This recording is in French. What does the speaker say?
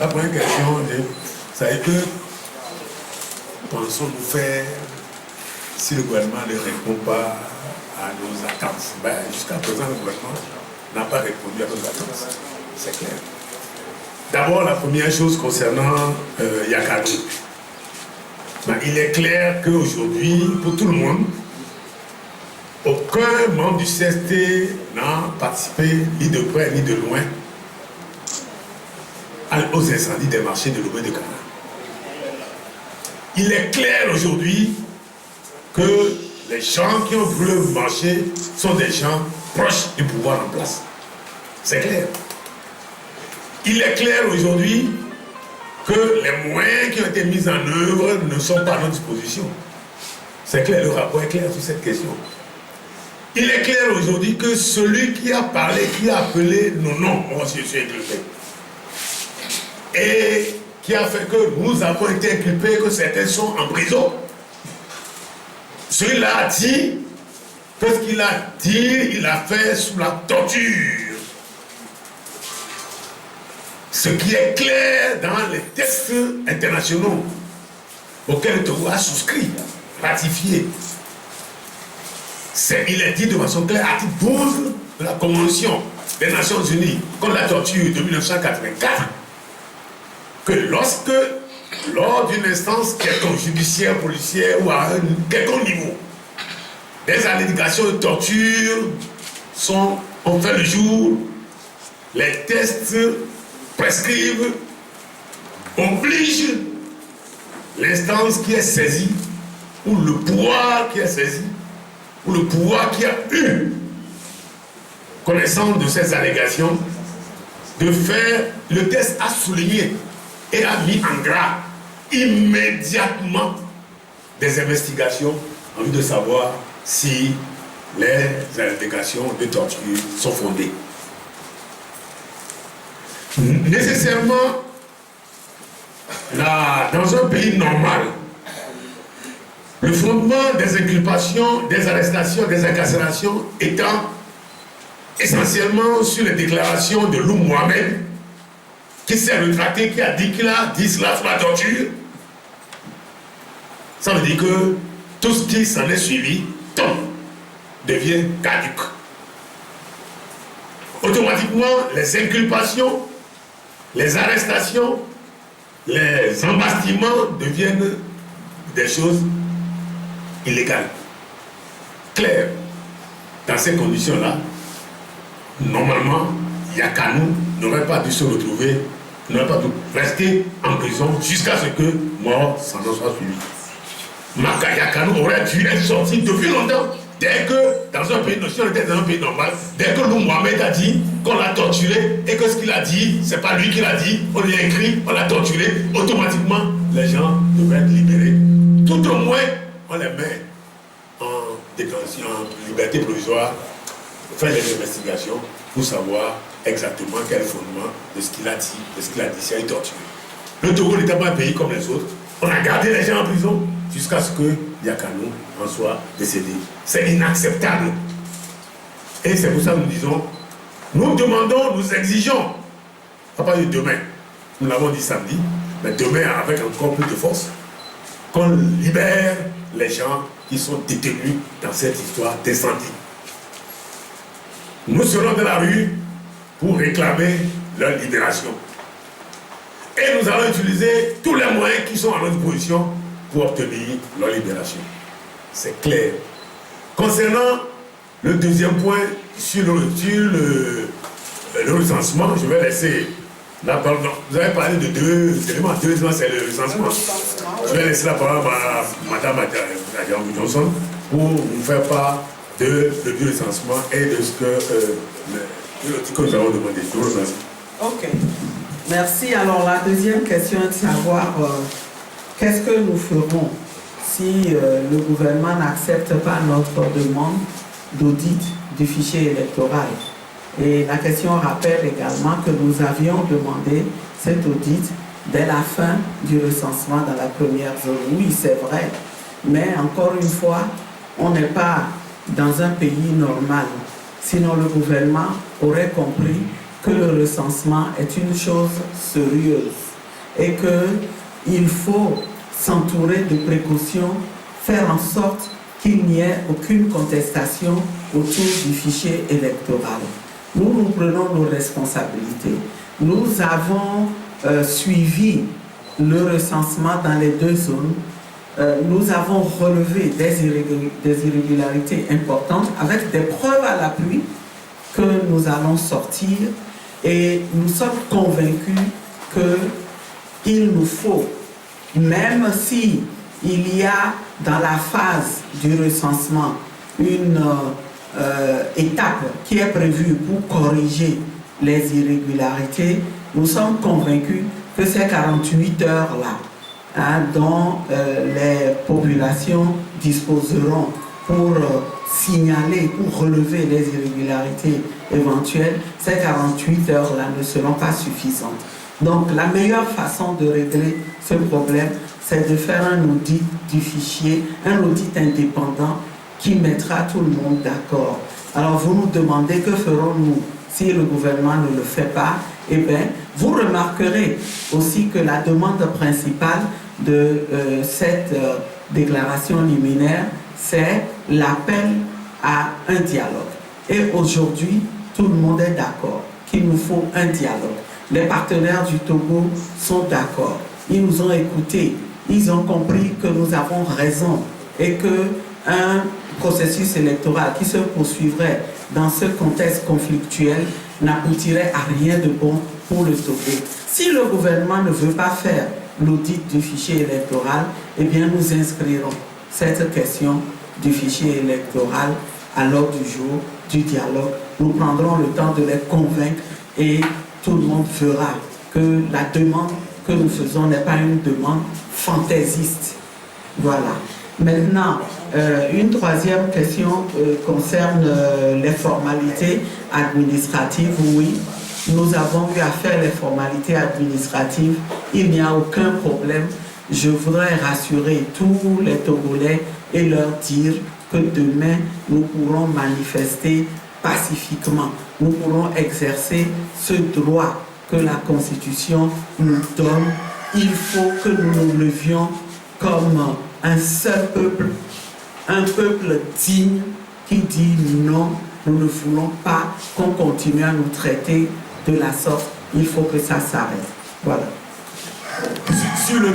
La première question, ça veut que pensons-nous faire si le gouvernement ne répond pas à nos attentes? Jusqu'à présent, le gouvernement n'a pas répondu à nos attentes. C'est clair. D'abord, la première chose concernant Yakanou. Il est clair qu'aujourd'hui, pour tout le monde, aucun membre du CST n'a participé, ni de près ni de loin, aux incendies des marchés de Lomé de Cana. Il est clair aujourd'hui que les gens qui ont brûlé le marché sont des gens proches du pouvoir en place. C'est clair. Il est clair aujourd'hui que les moyens qui ont été mis en œuvre ne sont pas à notre disposition. C'est clair, le rapport est clair sur cette question. Il est clair aujourd'hui que celui qui a parlé, qui a appelé nos noms, je suis inculpé, et qui a fait que nous avons été inculpés, que certains sont en prison, celui-là a dit que ce qu'il a dit, il a fait sous la torture. Ce qui est clair dans les textes internationaux auxquels le Togo a souscrit, ratifié. Il est dit de façon claire, article 12 de la Convention des Nations Unies contre la torture de 1984, que lorsque, lors d'une instance quelconque, judiciaire, policière ou à un quelconque niveau, des allégations de torture ont fait le jour, les tests prescrivent, obligent l'instance qui est saisie, ou le pouvoir qui est saisi, ou le pouvoir qui a eu connaissance de ces allégations, de faire le test a souligné et a mis en gras immédiatement des investigations en vue de savoir si les allégations de torture sont fondées. Nécessairement, dans un pays normal, le fondement des inculpations, des arrestations, des incarcérations étant essentiellement sur les déclarations de Lou Mohamed, qui s'est retracté, qui a dit qu'il a dit cela sur la torture, ça veut dire que tout ce qui s'en est suivi devient caduc. Automatiquement, les inculpations, les arrestations, les embastiments deviennent des choses illégales. Claire. Dans ces conditions-là, normalement, Yakanou n'aurait pas dû se retrouver, n'aurait pas dû rester en prison jusqu'à ce que mort s'en soit suivi. Maka Yakanou aurait dû être sorti depuis longtemps. Dès que, dans un pays, si on était dans un pays normal, dès que Lou Mohamed a dit qu'on l'a torturé et que ce qu'il a dit, c'est pas lui qui l'a dit, on lui a écrit, on l'a torturé, automatiquement, les gens devaient être libérés. Tout au moins, on les met en détention, en liberté provisoire, faire des investigations pour savoir exactement quel est le fondement de ce qu'il a dit, s'il a été torturé. Le Togo n'était pas un pays comme les autres. On a gardé les gens en prison jusqu'à ce que Yakanou en soit décédé. C'est inacceptable. Et c'est pour ça que nous disons, nous demandons, nous exigeons, à partir de demain, nous l'avons dit samedi, mais demain avec encore plus de force, qu'on libère les gens qui sont détenus dans cette histoire d'incendie. Nous serons dans la rue pour réclamer leur libération. Et nous allons utiliser tous les moyens qui sont à notre disposition pour obtenir leur libération. C'est clair. Concernant le deuxième point sur le recensement, je vais laisser la parole. Vous avez parlé de deux éléments. Deux éléments, c'est le recensement. Je vais laisser la parole à Mme Adjamou Johnson pour nous faire part du recensement et de ce que nous avons demandé. Je vous remercie. Ok. Merci. Alors la deuxième question est de savoir qu'est-ce que nous ferons si le gouvernement n'accepte pas notre demande d'audit du fichier électoral. Et la question rappelle également que nous avions demandé cet audit dès la fin du recensement dans la première zone. Oui, c'est vrai, mais encore une fois, on n'est pas dans un pays normal. Sinon, le gouvernement aurait compris que le recensement est une chose sérieuse. et qu'il faut s'entourer de précautions, faire en sorte qu'il n'y ait aucune contestation autour du fichier électoral. Nous prenons nos responsabilités. Nous avons suivi le recensement dans les 2 zones. Nous avons relevé des irrégularités importantes avec des preuves à l'appui que nous allons sortir, et nous sommes convaincus qu'il nous faut, même si il y a dans la phase du recensement une étape qui est prévue pour corriger les irrégularités, nous sommes convaincus que ces 48 heures-là, dont les populations disposeront pour signaler, pour relever les irrégularités éventuelles, ces 48 heures-là ne seront pas suffisantes. Donc la meilleure façon de régler ce problème, c'est de faire un audit du fichier, un audit indépendant qui mettra tout le monde d'accord. Alors vous nous demandez que ferons-nous si le gouvernement ne le fait pas? Eh bien, vous remarquerez aussi que la demande principale de cette déclaration liminaire, c'est l'appel à un dialogue. Et aujourd'hui, tout le monde est d'accord qu'il nous faut un dialogue. Les partenaires du Togo sont d'accord. Ils nous ont écoutés. Ils ont compris que nous avons raison et qu'un processus électoral qui se poursuivrait dans ce contexte conflictuel n'aboutirait à rien de bon pour le Togo. Si le gouvernement ne veut pas faire l'audit du fichier électoral, eh bien nous inscrirons cette question du fichier électoral à l'ordre du jour du dialogue. Nous prendrons le temps de les convaincre et tout le monde verra que la demande que nous faisons n'est pas une demande fantaisiste. Voilà. Maintenant, une troisième question concerne les formalités administratives. Oui, nous avons eu à faire les formalités administratives. Il n'y a aucun problème. Je voudrais rassurer tous les Togolais et leur dire que demain, nous pourrons manifester pacifiquement. Nous pourrons exercer ce droit que la Constitution nous donne. Il faut que nous nous levions comme un seul peuple, un peuple digne qui dit non, nous ne voulons pas qu'on continue à nous traiter de la sorte. Il faut que ça s'arrête. Voilà. Sur le